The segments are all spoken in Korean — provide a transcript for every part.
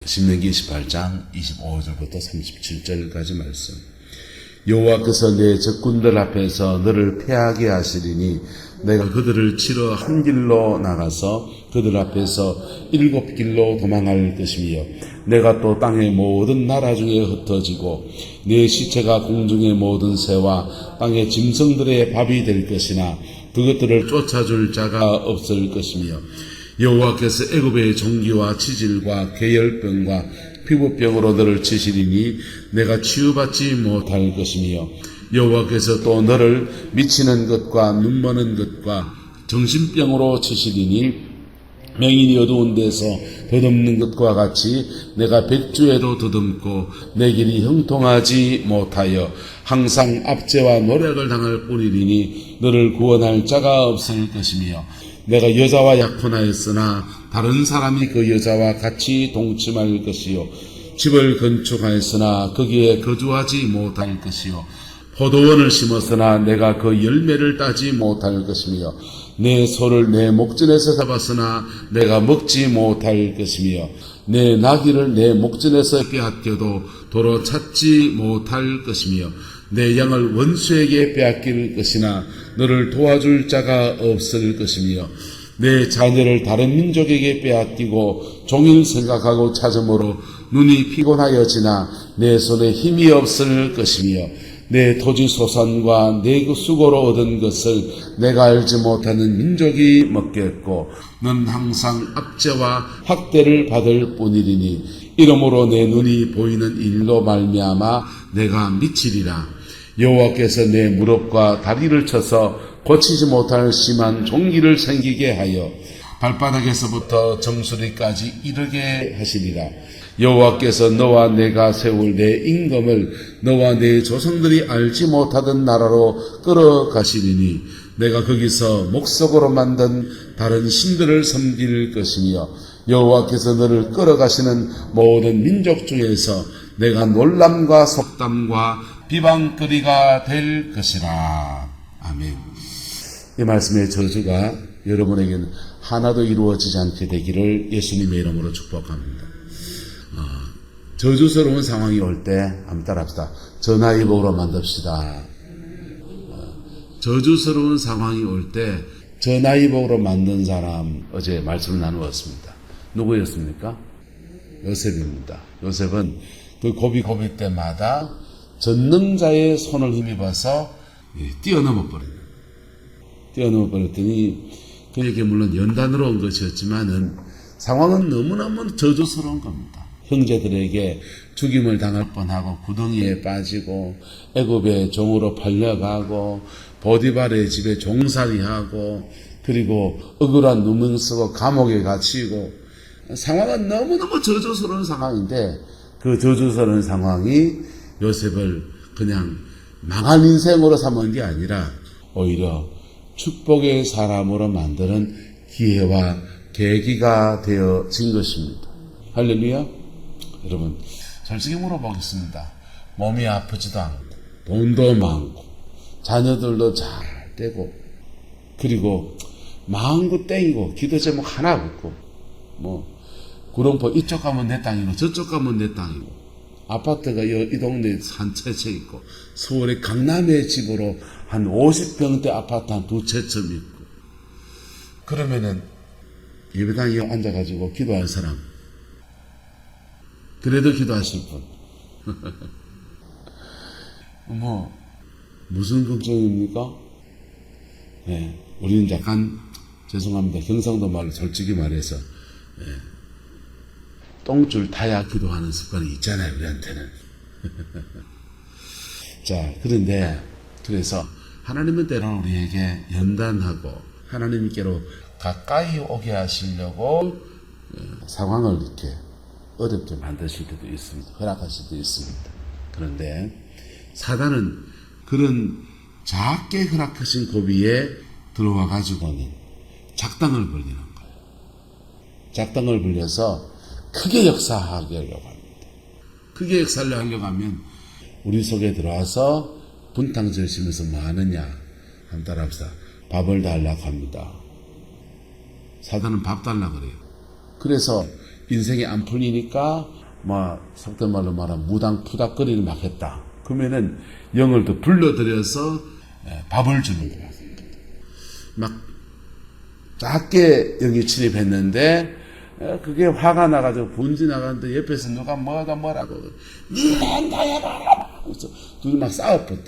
신명기 28장 25절부터 37절까지 말씀. 여호와께서 내 적군들 앞에서 너를 패하게 하시리니 내가 그들을 치러 한 길로 나가서 그들 앞에서 7길로 도망할 것이며 내가 또 땅의 모든 나라 중에 흩어지고 내 시체가 공중의 모든 새와 땅의 짐승들의 밥이 될 것이나 그것들을 쫓아줄 자가 없을 것이며 여호와께서 애굽의 종기와 치질과 계열병과 피부병으로 너를 치시리니 내가 치유받지 못할 것이며 여호와께서 또 너를 미치는 것과 눈머는 것과 정신병으로 치시리니 명인이 어두운 데서 더듬는 것과 같이 내가 백주에도 더듬고 내 길이 형통하지 못하여 항상 압제와 노력을 당할 뿐이리니 너를 구원할 자가 없을 것이며 내가 여자와 약혼하였으나 다른 사람이 그 여자와 같이 동침할 것이요 집을 건축하였으나 거기에 거주하지 못할 것이요 포도원을 심었으나 내가 그 열매를 따지 못할 것이며 내 소를 내 목전에서 잡았으나 내가 먹지 못할 것이며 내 나귀를 내 목전에서 빼앗겨도 도로 찾지 못할 것이며 내 양을 원수에게 빼앗길 것이나 너를 도와줄 자가 없을 것이며 내 자녀를 다른 민족에게 빼앗기고 종일 생각하고 찾음으로 눈이 피곤하여지나 내 손에 힘이 없을 것이며 내 토지 소산과 내 그 수고로 얻은 것을 내가 알지 못하는 민족이 먹겠고 넌 항상 압제와 학대를 받을 뿐이리니 이러므로 내 눈이 보이는 일로 말미암아 내가 미치리라. 여호와께서 내 무릎과 다리를 쳐서 고치지 못할 심한 종기를 생기게 하여 발바닥에서부터 정수리까지 이르게 하시리라. 여호와께서 너와 내가 세울 내 임금을 너와 내 조상들이 알지 못하던 나라로 끌어가시리니 내가 거기서 목석으로 만든 다른 신들을 섬길 것이며 여호와께서 너를 끌어가시는 모든 민족 중에서 내가 놀람과 속담과 비방거리가 될 것이라. 아멘. 이 말씀의 저주가 여러분에게는 하나도 이루어지지 않게 되기를 예수님의 이름으로 축복합니다. 저주스러운 상황이 올 때 한번 따라합시다. 전화위복으로 만듭시다. 저주스러운 상황이 올 때 전화위복으로 만든 사람 어제 말씀을 나누었습니다. 누구였습니까? 요셉입니다. 요셉은 그 고비 때마다 전능자의 손을 힘입어서 뛰어넘어 버렸더니 그에게 물론 연단으로 온 것이었지만은 상황은 너무너무 저주스러운 겁니다. 형제들에게 죽임을 당할 뻔하고 구덩이에 빠지고 애굽의 종으로 팔려가고 보디발의 집에 종살이하고 그리고 억울한 누명 쓰고 감옥에 갇히고 상황은 너무너무 저주스러운 상황인데 그 저주스러운 상황이 요셉을 그냥 망한 인생으로 삼은 게 아니라 오히려 축복의 사람으로 만드는 기회와 계기가 되어진 것입니다. 할렐루야. 여러분 솔직히 물어보겠습니다. 몸이 아프지도 않고 돈도 많고 자녀들도 잘 되고 그리고 마음도 땡이고 기도 제목 하나 없고 구룡포 이쪽 가면 내 땅이고 저쪽 가면 내 땅이고 아파트가 이 동네에 한 채 있고 서울의 강남의 집으로 한 50평대 아파트 한 2채쯤 있고 그러면은 예배당에 앉아가지고 기도할 사람 그래도 기도하실 분 무슨 걱정입니까? 네, 우리는 약간 죄송합니다. 경상도 말로 솔직히 말해서 똥줄 타야 기도하는 습관이 있잖아요. 우리한테는. 자, 그래서 하나님은 때로는 우리에게 연단하고 하나님께로 가까이 오게 하시려고 상황을 이렇게 어렵게 만드실 때도 있습니다. 허락하실 때도 있습니다. 그런데 사단은 그런 작게 허락하신 고비에 들어와 가지고는 작당을 벌리는 거예요. 작당을 벌려서 크게 역사하려고 합니다. 크게 역사를 하려고 하면 우리 속에 들어와서 분탕질 치면서 뭐 하느냐? 한번 따라합시다. 밥을 달라고 합니다. 사단은 밥 달라고 그래요. 그래서 인생이 안 풀리니까 속된 말로 말하면 무당푸닥거리를 막 했다. 그러면은 영을 또 불러들여서 밥을 주는 거야. 막 작게 영이 침입했는데 그게 화가 나가지고 분지 나가는데 옆에서 누가 뭐라고 니가 나야 봐라. 그래서 둘이 막 싸웠거든.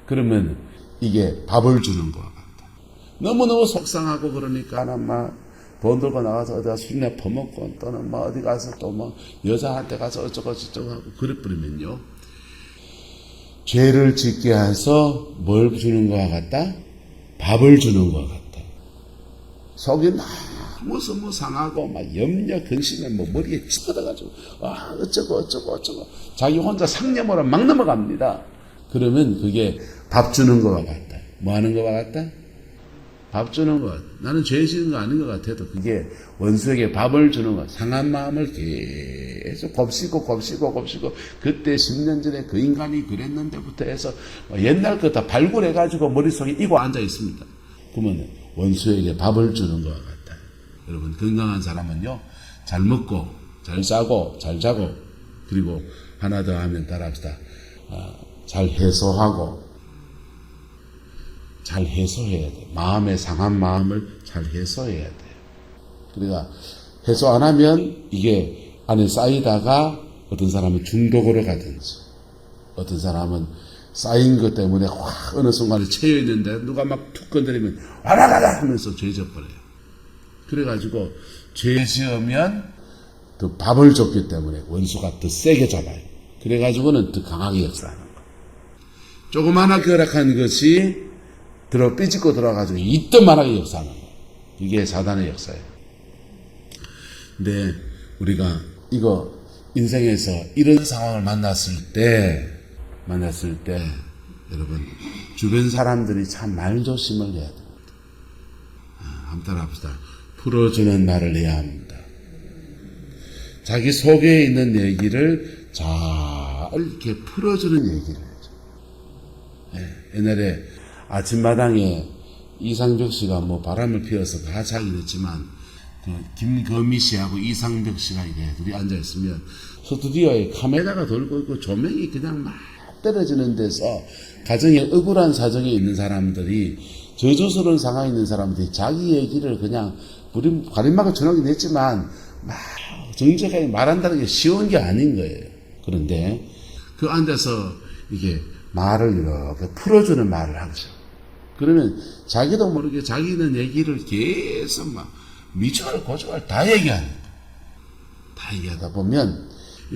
그러면 이게 밥을 주는 거야. 너무너무 속상하고 그러니까 돈 들고 나가서 어디가 술이나 퍼먹고 또는 어디 가서 또 여자한테 가서 어쩌고 저쩌고 하고 그래버리면요. 죄를 짓게 해서 뭘 주는 거와 같다? 밥을 주는 거와 같다. 속이 너무 상하고 염려 근심에 머리에 찌들어가지고 어쩌고 자기 혼자 상념으로 막 넘어갑니다. 그러면 그게 밥 주는 거와 같다. 뭐 하는 거와 같다? 밥 주는 것. 나는 죄 지은 거 아닌 것 같아도 그게 원수에게 밥을 주는 것. 상한 마음을 계속 곱씹고 그때 10년 전에 그 인간이 그랬는데부터 해서 옛날 거 다 발굴해가지고 머릿속에 이고 앉아 있습니다. 그러면 원수에게 밥을 주는 것과 같아요. 여러분 건강한 사람은요 잘 먹고 잘 싸고 잘 자고 그리고 하나 더 하면 따라합시다. 잘 해소하고 잘 해소해야 돼. 마음의 상한 마음을 잘 해소해야 돼. 그러니까 해소 안 하면 이게 안에 쌓이다가 어떤 사람은 중독으로 가든지 어떤 사람은 쌓인 것 때문에 확 어느 순간에 채여 있는데 누가 막 툭 건드리면 와라라라 하면서 죄 져버려요. 그래가지고 죄 지으면 더 밥을 줬기 때문에 원수가 더 세게 잡아요. 그래가지고는 더 강하게 역사하는 거예요. 조그마하게 허락한 것이 삐집고 들어가가지고 이때만하게 역사하는 거예요. 이게 사단의 역사예요. 근데 우리가 이거 인생에서 이런 상황을 만났을 때 여러분 주변 사람들이 참 말조심을 해야 됩니다. 한번 따라합시다. 풀어주는 말을 해야 합니다. 자기 속에 있는 얘기를 잘 이렇게 풀어주는 얘기를 해야죠. 옛날에 아침마당에 이상벽 씨가 바람을 피워서 같이 하긴 했지만 김거미 씨하고 이상벽 씨가 이래 둘이 앉아있으면 스튜디오에 카메라가 돌고 있고 조명이 그냥 막 떨어지는 데서 가정에 억울한 사정에 있는 사람들이 저주스러운 상황에 있는 사람들이 자기 얘기를 그냥 우리 가림막을 전하긴 했지만 막 정직하게 말한다는 게 쉬운 게 아닌 거예요. 그런데 그 앉아서 이게 말을 이렇게 풀어주는 말을 하죠. 그러면 자기도 모르게 자기는 얘기를 계속 미쳐갈 고쳐갈 다 얘기하는 거예요. 다 얘기하다 보면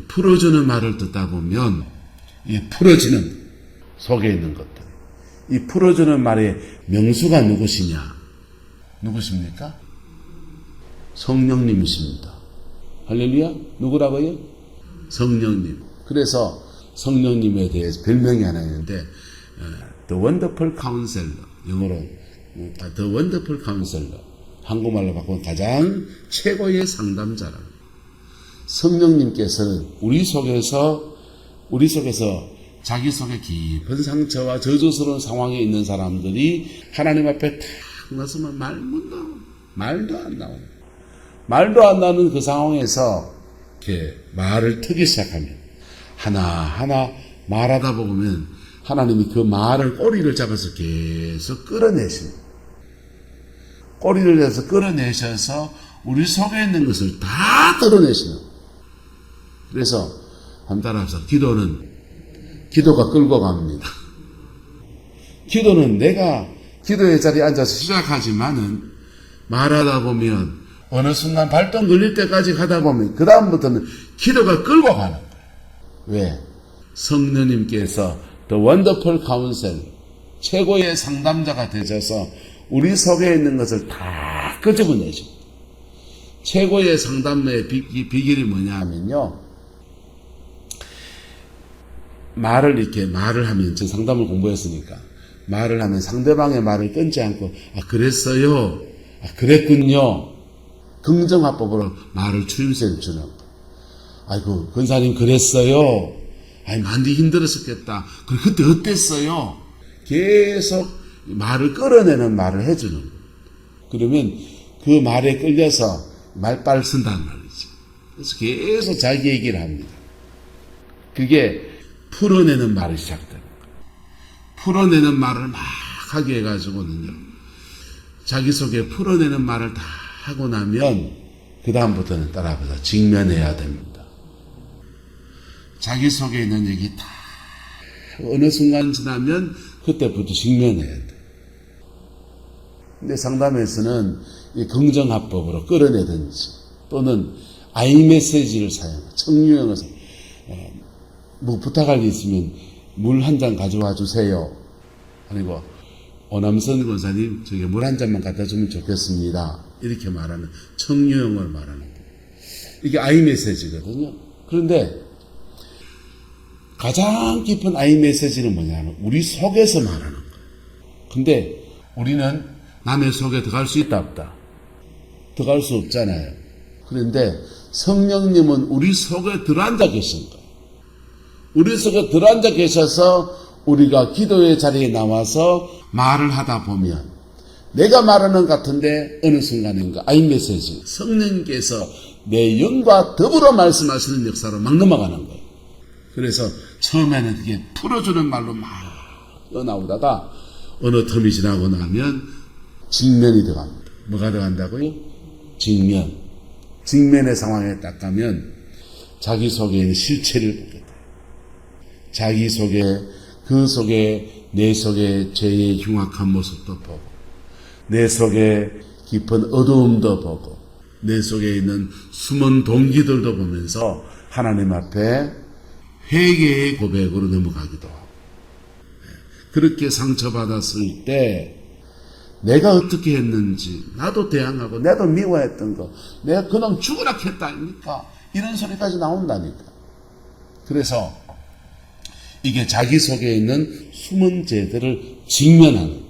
풀어주는 말을 듣다 보면 이 풀어지는 속에 있는 것들 이 풀어주는 말의 명수가 누구십니까? 성령님이십니다. 할렐루야? 누구라고요? 성령님. 그래서 성령님에 대해서 별명이 하나 있는데 The Wonderful Counselor 영어로 The Wonderful Counselor 한국말로 바꾸면 가장 최고의 상담자라. 성령님께서는 우리 속에서 자기 속에 깊은 상처와 저주스러운 상황에 있는 사람들이 하나님 앞에 탁 나서면 말도 안 나오는 그 상황에서 이렇게 말을 트기 시작하면 하나하나 말하다 보면 하나님이 그 말을 꼬리를 잡아서 계속 끌어내십니다. 꼬리를 내서 끌어내셔서 우리 속에 있는 것을 다 끌어내시는 거예요. 그래서 한번 따라합시다. 기도가 끌고 갑니다. 기도는 내가 기도의 자리에 앉아서 시작하지만은 말하다 보면 어느 순간 발동 걸릴 때까지 가다 보면 그 다음부터는 기도가 끌고 가는 거예요. 왜? 성령님께서 The Wonderful Counsel 최고의 상담자가 되셔서 우리 속에 있는 것을 다 끄집어내십니다. 최고의 상담의 비결이 뭐냐 하면요. 말을 하면, 저 상담을 공부했으니까, 말을 하면 상대방의 말을 끊지 않고, 그랬어요. 그랬군요. 긍정화법으로 말을 추임새를 주는 거. 아이고, 권사님 그랬어요. 많이 힘들었었겠다. 그때 어땠어요? 계속 말을 끌어내는 말을 해주는 거. 그러면 그 말에 끌려서 말빨 쓴다는 말이죠. 그래서 계속 자기 얘기를 합니다. 그게 풀어내는 말이 시작되는 거예요. 풀어내는 말을 막 하게 해가지고는요. 자기 속에 풀어내는 말을 다 하고 나면 그 다음부터는 따라가서 직면해야 됩니다. 자기 속에 있는 얘기 다 어느 순간 지나면 그때부터 직면해야 돼. 근데 상담에서는 이 긍정합법으로 끌어내든지 또는 아이메시지를 사용해 청유형을 사용해. 뭐 부탁할 일 있으면 물 한 잔 가져와 주세요. 그리고 오남선 권사님 저기 물 한 잔만 갖다 주면 좋겠습니다. 이렇게 말하는 청유형을 말하는 거예요. 이게 아이메시지거든요. 그런데 가장 깊은 아이메시지는 뭐냐면 우리 속에서 말하는 거예요. 근데 우리는 남의 속에 들어갈 수 있다 없다? 들어갈 수 없잖아요. 그런데 성령님은 우리 속에 들어앉아 계신 거예요. 우리 속에 들어앉아 계셔서 우리가 기도의 자리에 나와서 말을 하다 보면 내가 말하는 것 같은데 어느 순간인가 아이메시지 성령님께서 내 영과 더불어 말씀하시는 역사로 막 넘어가는 거예요. 그래서 처음에는 그게 풀어주는 말로 막 나오다가 어느 텀이 지나고 나면 직면이 들어갑니다. 뭐가 들어간다고요? 직면. 직면의 상황에 딱 가면 자기 속에 있는 실체를 보게 돼요. 자기 속에 그 속에 내 속에 죄의 흉악한 모습도 보고 내 속에 깊은 어두움도 보고 내 속에 있는 숨은 동기들도 보면서 하나님 앞에 회개의 고백으로 넘어가기도 하고 그렇게 상처받았을 때 내가 어떻게 했는지 나도 대항하고 나도 미워했던 거 내가 그놈 죽으라 했다 아닙니까? 이런 소리까지 나온다니까. 그래서 이게 자기 속에 있는 숨은 죄들을 직면하는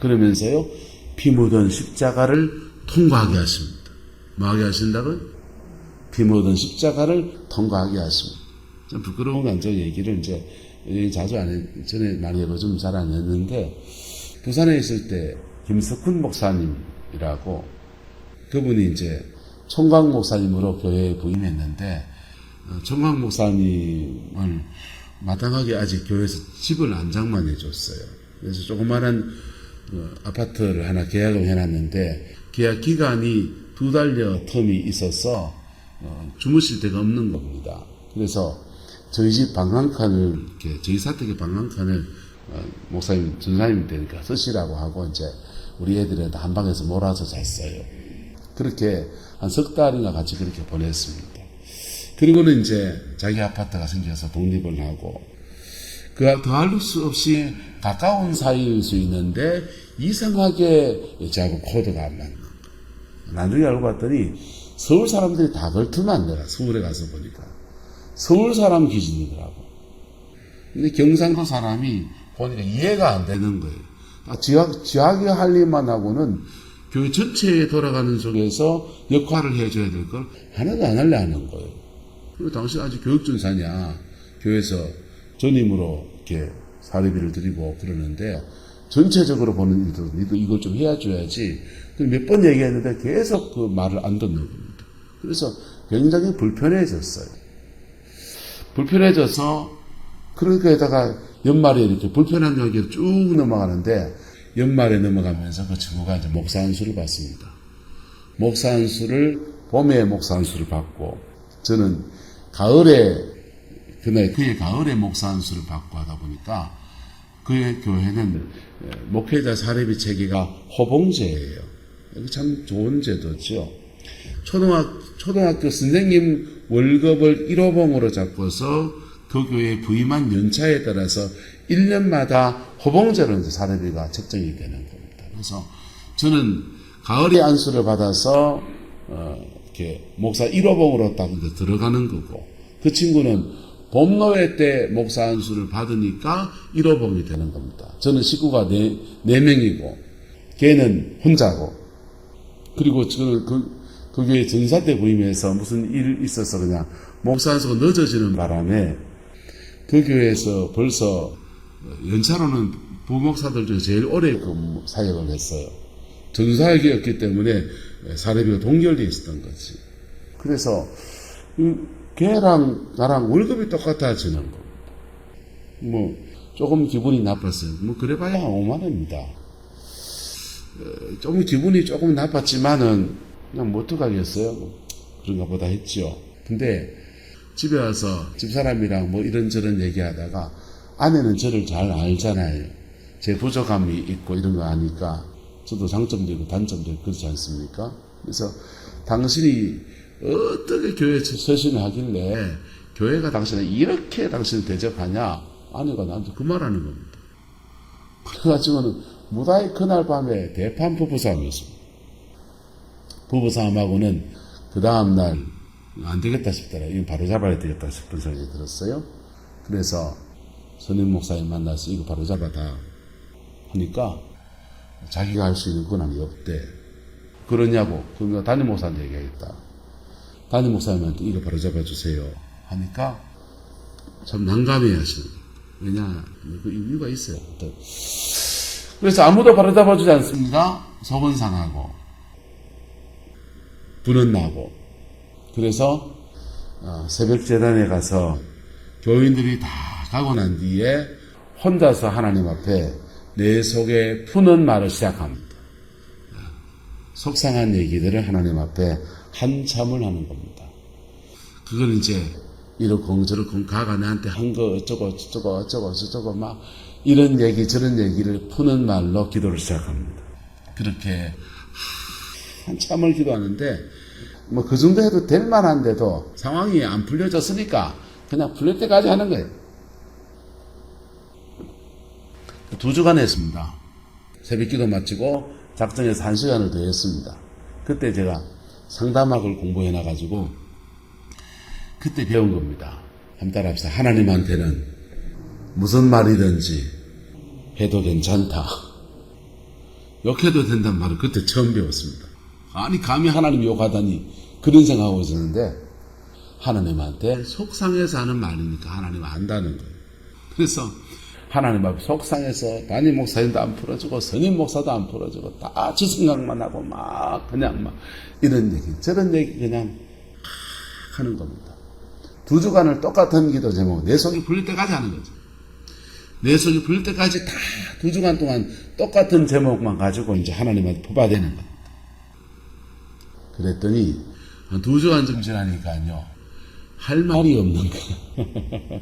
그러면서요 피 묻은 십자가를 통과하게 하십니다. 뭐하게 하신다고요? 피 묻은 십자가를 통과하게 하십니다. 좀 부끄러운 건 저 얘기를 이제 자주 안 해, 전에 많이 해서 좀 잘 안 했는데 부산에 있을 때 김석훈 목사님이라고 그분이 이제 총각 목사님으로 교회에 부임했는데 총각 목사님을 마땅하게 아직 교회에서 집을 안 장만해 줬어요. 그래서 조그마한 아파트를 하나 계약을 해놨는데 계약 기간이 2달여 텀이 있어서 주무실 데가 없는 겁니다. 그래서 저희 집 방 한 칸을 이렇게 저희 사택의 방 한 칸을 목사님 전사님 되니까 쓰시라고 하고 이제 우리 애들은 한 방에서 몰아서 잤어요. 그렇게 한 석 달이나 같이 그렇게 보냈습니다. 그리고는 이제 자기 아파트가 생겨서 독립을 하고 그 더할 수 없이 가까운 사이일 수 있는데 이상하게 저하고 코드가 안 맞는 거예요. 나중에 알고 봤더니 서울 사람들이 다 걸투면 내가 서울에 가서 보니까 서울 사람 기준이더라고. 근데 경상도 사람이 보니까 이해가 안 되는 거예요. 지하기 할 일만 하고는 교회 전체에 돌아가는 속에서 역할을 해줘야 될 걸 하나도 안 하려 하는 거예요. 그리고 당신 아직 교육전사냐? 교회에서 전임으로 이렇게 사례비를 드리고 그러는데 전체적으로 보는 일도 니도 이걸 좀 해줘야지. 몇 번 얘기했는데 계속 그 말을 안 듣는 겁니다. 그래서 굉장히 불편해졌어요. 불편해져서 그러니까다가 연말에 이렇게 불편한 얘기를 쭉 넘어가는데 연말에 넘어가면서 그 친구가 이제 목사 안수를 받습니다. 목사 안수를 봄에 목사 안수를 받고 저는 가을에 그날 그의 가을에 목사 안수를 받고 하다 보니까 그의 교회는 목회자 사례비 체계가 호봉제예요. 참 좋은 제도죠. 초등학교 선생님 월급을 1호봉으로 잡고서 그 교회에 부임한 연차에 따라서 1년마다 호봉제로 이제 사례비가 책정이 되는 겁니다. 그래서 저는 가을에 안수를 받아서 이렇게 목사 1호봉으로 딱 들어가는 거고 그 친구는 봄노회 때 목사 안수를 받으니까 1호봉이 되는 겁니다. 저는 식구가 4명이고 걔는 혼자고 그리고 저는 그 교회 전사 때 부임해서 무슨 일 있어서 그냥 목사 안수가 늦어지는 바람에 그 교회에서 벌써 연차로는 부목사들 중에 제일 오래 사역을 했어요. 전사역이었기 때문에 사례비가 동결되어 있었던 거지. 그래서 걔랑 나랑 월급이 똑같아지는 거. 뭐 조금 기분이 나빴어요. 뭐 그래봐야 5만 원입니다. 좀 기분이 조금 나빴지만은 그냥 뭐 어떡하겠어요. 그런가 보다 했죠. 근데 집에 와서 집사람이랑 뭐 이런저런 얘기하다가 아내는 저를 잘 알잖아요. 제 부족함이 있고 이런 거 아니까 저도 장점도 있고 단점도 있고 그렇지 않습니까? 그래서 당신이 어떻게 교회에 서신을 하길래 교회가 당신을 이렇게 당신을 대접하냐? 아내가 나한테 그 말하는 겁니다. 그래가지고는 무다히 그날 밤에 대판 부부싸움이었습니다. 부부싸움하고는 그 다음날 안 되겠다 싶더라. 이거 바로 잡아야 되겠다 싶은 생각이 들었어요. 그래서 선임 목사님 만나서 이거 바로 잡아다 하니까 자기가 할 수 있는 권한이 없대. 그러냐고. 그러니까 담임 목사한테 얘기하겠다. 담임 목사님한테 이거 바로 잡아주세요 하니까 참 난감해 하시는 거예요. 왜냐, 그 이유가 있어요. 그래서 아무도 바로 잡아주지 않습니다. 속은 상하고 불은 나고. 그래서 새벽 재단에 가서 교인들이 다 가고 난 뒤에 혼자서 하나님 앞에 내 속에 푸는 말을 시작합니다. 속상한 얘기들을 하나님 앞에 한참을 하는 겁니다. 그걸 이제 이렇고 저렇고 가가 나한테 한 거 어쩌고 저쩌고 막 이런 얘기 저런 얘기를 푸는 말로 기도를 시작합니다. 그렇게 한참을 기도하는데 뭐 그 정도 해도 될 만한데도 상황이 안 풀려졌으니까 그냥 풀릴 때까지 하는 거예요. 2주간 했습니다. 새벽 기도 마치고 작정해서 1시간을 더 했습니다. 그때 제가 상담학을 공부해 놔가지고 그때 배운 겁니다. 한번 따라합시다. 하나님한테는 무슨 말이든지 해도 괜찮다. 욕해도 된다는 말을 그때 처음 배웠습니다. 아니 감히 하나님 욕하다니 그런 생각하고 있었는데 하나님한테 속상해서 하는 말이니까 하나님 안다는 거예요. 그래서 하나님 앞에 속상해서 담임 목사님도 안 풀어주고 선임 목사도 안 풀어주고 다 지 생각만 하고 막 그냥 막 이런 얘기 저런 얘기 그냥 하는 겁니다. 2주간을 똑같은 기도 제목 내 속이 풀릴 때까지 하는 거죠. 내 속이 풀릴 때까지 다 2주간 동안 똑같은 제목만 가지고 이제 하나님한테 뽑아대는 겁니다. 그랬더니 2주간 좀 지나니까요 할 말이 없는 거예요.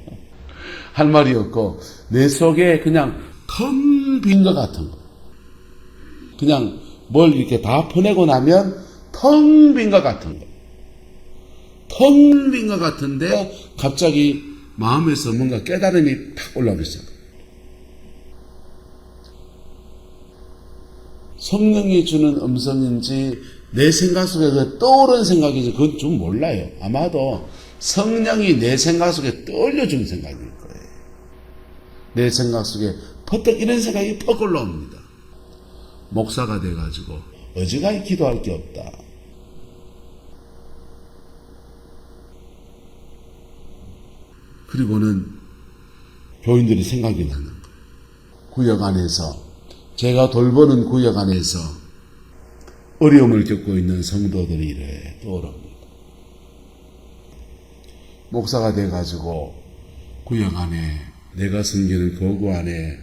할 말이 없고 내 속에 그냥 텅 빈 것 같은 거. 그냥 뭘 이렇게 다 퍼내고 나면 텅 빈 것 같은 거. 텅 빈 것 같은데 갑자기 마음에서 뭔가 깨달음이 탁 올라오기 시작해요. 성령이 주는 음성인지 내 생각 속에 떠오른 생각인지 그건 좀 몰라요. 아마도 성령이 내 생각 속에 떠올려주는 생각일 거예요. 내 생각 속에 퍼뜩 이런 생각이 퍽 올라옵니다. 목사가 돼가지고 어지간히 기도할 게 없다. 그리고는 교인들이 생각이 나는 거예요. 구역 안에서 제가 돌보는 구역 안에서 어려움을 겪고 있는 성도들이 이래 떠오릅니다. 목사가 돼가지고 구역 안에 내가 섬기는 교구 안에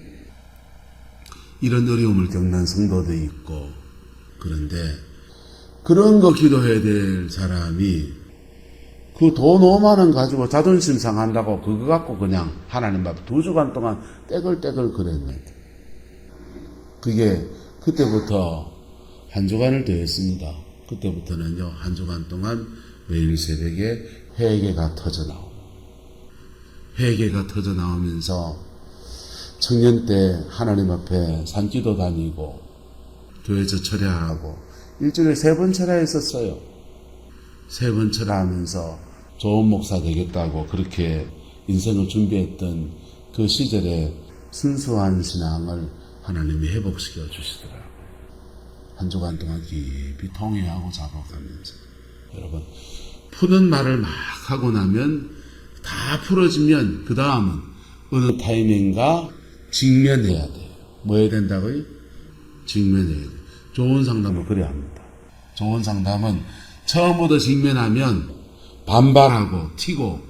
이런 어려움을 겪는 성도도 있고 그런데 그런 거 기도해야 될 사람이 그 돈 5만 원 가지고 자존심 상한다고 그거 갖고 그냥 하나님 앞에 2주간 동안 떼글떼글 그랬는데 그게 그때부터 1주간을 더 했습니다. 그때부터는요 1주간 동안 매일 새벽에 회개가 터져나옵니다. 회개가 터져나오면서 청년 때 하나님 앞에 산기도 다니고 교회에서 철야하고 일주일에 3번 철야했었어요. 3번 철야하면서 좋은 목사 되겠다고 그렇게 인생을 준비했던 그 시절에 순수한 신앙을 하나님이 회복시켜 주시더라고요. 1주간 동안 깊이 통회하고 작업하면서 여러분 푸는 말을 막 하고 나면 다 풀어지면 그 다음은 어느 타이밍인가 직면해야 돼요. 뭐 해야 된다고요? 직면해야 돼요. 좋은 상담을 그래야 합니다. 좋은 상담은 처음부터 직면하면 반발하고 튀고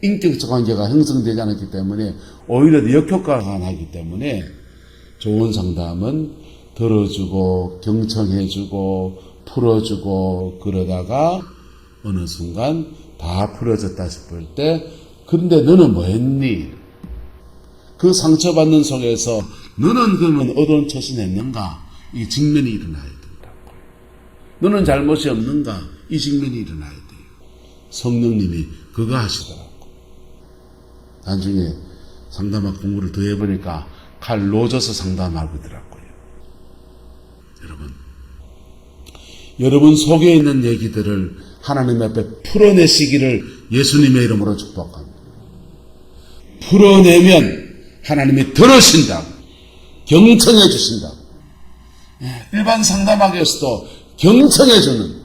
인격적 관계가 형성되지 않았기 때문에 오히려 역효과가 나기 때문에 좋은 상담은 들어주고 경청해주고 풀어주고 그러다가 어느 순간 다 풀어졌다 싶을 때 근데 너는 뭐 했니? 그 상처받는 속에서 너는 그러면 어떤 처신 했는가? 이 직면이 일어나야 된다고. 너는 잘못이 없는가? 이 직면이 일어나야 돼요. 성령님이 그거 하시더라고. 나중에 상담학 공부를 더 해보니까 칼 놓아서 상담하고 있더라고요. 여러분 속에 있는 얘기들을 하나님 앞에 풀어내시기를 예수님의 이름으로 축복합니다. 풀어내면 하나님이 들으신다. 경청해 주신다. 일반 상담학에서도 경청해 주는.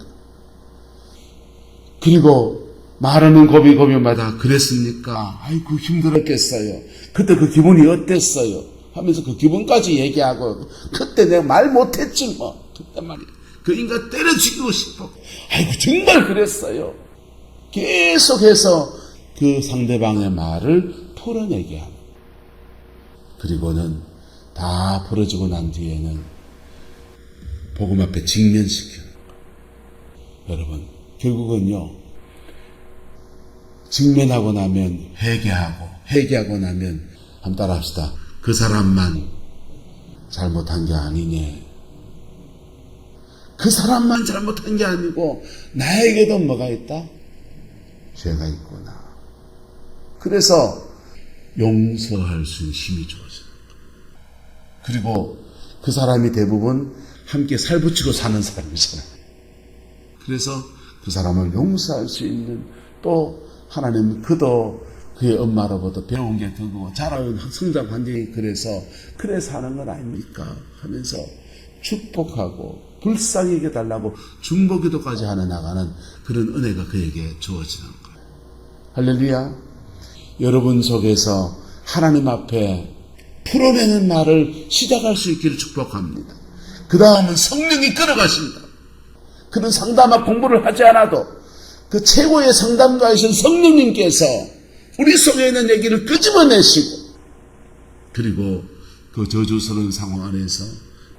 그리고 말하는 고비고비마다 그랬습니까? 아이고 힘들었겠어요. 그때 그 기분이 어땠어요? 하면서 그 기분까지 얘기하고 그때 내가 말 못했지 뭐. 그때 말이야. 그 인간 때려 죽이고 싶어. 아이고 정말 그랬어요. 계속해서 그 상대방의 말을 풀어내게 하는. 그리고는 다 풀어주고 난 뒤에는 복음 앞에 직면시키는 거예요. 여러분 결국은요. 직면하고 나면 회개하고 나면 한번 따라합시다. 그 사람만 잘못한 게 아니네. 그 사람만 잘못한 게 아니고 나에게도 뭐가 있다? 죄가 있구나. 그래서 용서할 수 있는 힘이 주어져요. 그리고 그 사람이 대부분 함께 살붙이고 사는 사람이잖아요. 그래서 그 사람을 용서할 수 있는 또 하나님 그도 그의 엄마로부터 배운 게 그거 자라온 성장 환경이 그래서 그래 사는 건 아닙니까? 하면서 축복하고 불쌍히 여겨달라고 중보기도까지 하는 나가는 그런 은혜가 그에게 주어지는 거예요. 할렐루야. 여러분 속에서 하나님 앞에 풀어내는 말을 시작할 수 있기를 축복합니다. 그 다음은 성령이 끌어가신다. 그런 상담학 공부를 하지 않아도 그 최고의 상담가이신 성령님께서 우리 속에 있는 얘기를 끄집어내시고 그리고 그 저주스러운 상황 안에서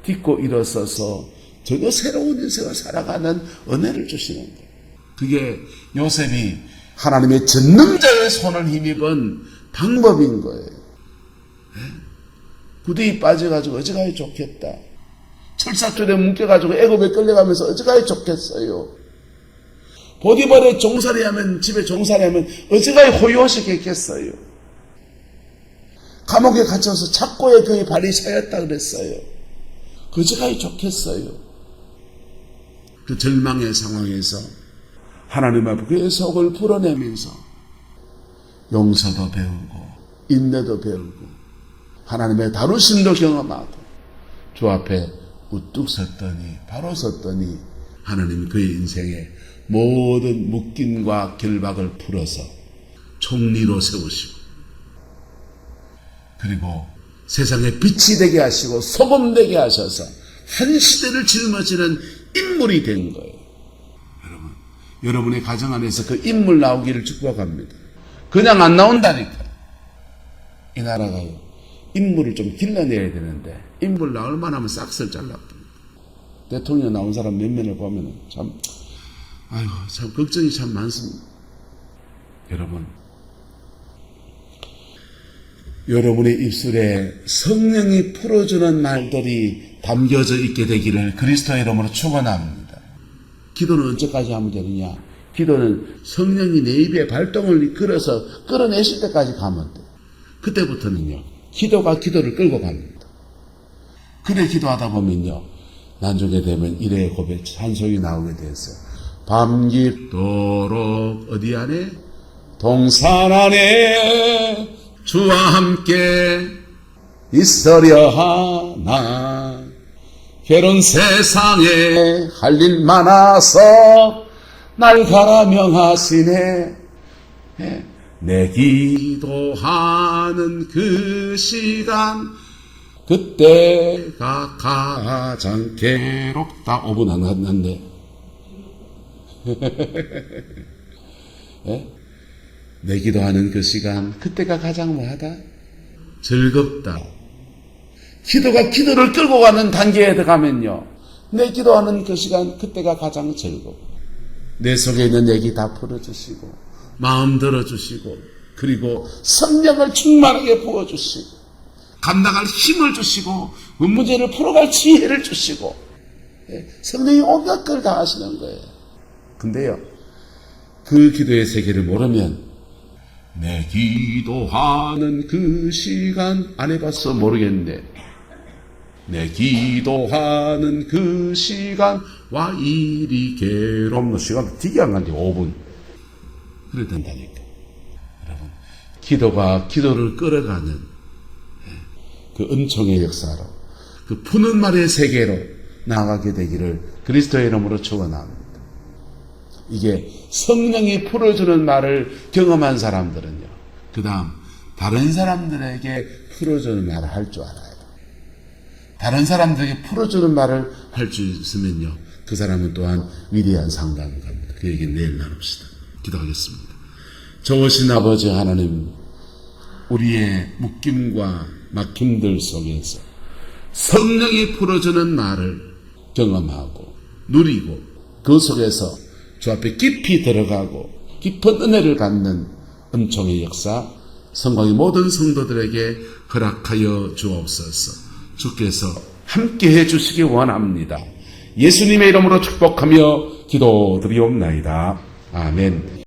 딛고 일어서서 전혀 새로운 인생을 살아가는 은혜를 주시는 거예요. 그게 요셉이 하나님의 전능자의 손을 힘입은 방법인 거예요. 구덩이 빠져가지고 어찌가야 좋겠다. 철사줄에 묶여가지고 애굽에 끌려가면서 어찌가야 좋겠어요. 보디발에 종살이하면 집에 종살이하면 어찌가야 호요시겠겠어요. 감옥에 갇혀서 착고에 거의 발이 차였다 그랬어요. 어찌가야 좋겠어요. 그 절망의 상황에서 하나님 앞에 그의 속을 풀어내면서 용서도 배우고 인내도 배우고 하나님의 다루심도 경험하고 주 앞에 우뚝 섰더니 바로 섰더니 하나님이 그의 인생에 모든 묶임과 결박을 풀어서 총리로 세우시고 그리고 세상에 빛이 되게 하시고 소금 되게 하셔서 한 시대를 짊어지는 인물이 된 거예요. 여러분의 가정 안에서 그 인물 나오기를 축복합니다. 그냥 안 나온다니까. 이 나라가요. 인물을 좀 길러내야 되는데 인물 나올 만하면 싹쓸 잘라버립니다. 대통령 나온 사람 몇 면을 보면 참 걱정이 참 많습니다. 여러분의 입술에 성령이 풀어주는 말들이 담겨져 있게 되기를 그리스도의 이름으로 축원합니다. 기도는 언제까지 하면 되느냐? 기도는 성령이 내 입에 발동을 끌어내실 때까지 가면 돼요. 그때부터는요. 기도가 기도를 끌고 갑니다. 그래 기도하다 보면요. 나중에 되면 일의 고백 찬송이 나오게 됐어요. 밤깊도록 어디 안에? 동산 안에 주와 함께 있으려 하나 괴로운 세상에 할 일 많아서 날 가라명하시네. 내 기도하는 그 시간 그때가 가장 괴롭다. 5분 안 갔는데 예? 내 기도하는 그 시간, 그때가 가장 뭐하다? 즐겁다. 기도가 기도를 끌고 가는 단계에 들어가면요, 내 기도하는 그 시간, 그때가 가장 즐거워. 내 속에 있는 얘기 다 풀어주시고, 마음 들어주시고, 그리고 성령을 충만하게 부어주시고, 감당할 힘을 주시고, 문제를 풀어갈 지혜를 주시고, 성령이 온갖 걸 다 하시는 거예요. 근데요, 그 기도의 세계를 모르면, 내 기도하는 그 시간, 안 해봤어 모르겠는데, 내 기도하는 그 시간, 와 이리 괴롭노. 시간 되게 안 간대, 5분. 그래 된다니까. 여러분, 기도가 기도를 끌어가는 그 은총의 역사로, 그 푸는 말의 세계로 나아가게 되기를 그리스도의 이름으로 축원합니다. 이게 성령이 풀어주는 말을 경험한 사람들은요, 그 다음 다른 사람들에게 풀어주는 말을 할 줄 알아요. 다른 사람들에게 풀어주는 말을 할 줄 있으면요, 그 사람은 또한 위대한 상담을 갑니다. 그 얘기는 내일 나눕시다. 기도하겠습니다. 좋으신 아버지 하나님, 우리의 묶임과 막힘들 속에서 성령이 풀어주는 말을 경험하고 누리고, 그 속에서 주 앞에 깊이 들어가고 깊은 은혜를 갖는 은총의 역사, 성광의 모든 성도들에게 허락하여 주옵소서. 주께서 함께 해주시기 원합니다. 예수님의 이름으로 축복하며 기도드리옵나이다. 아멘.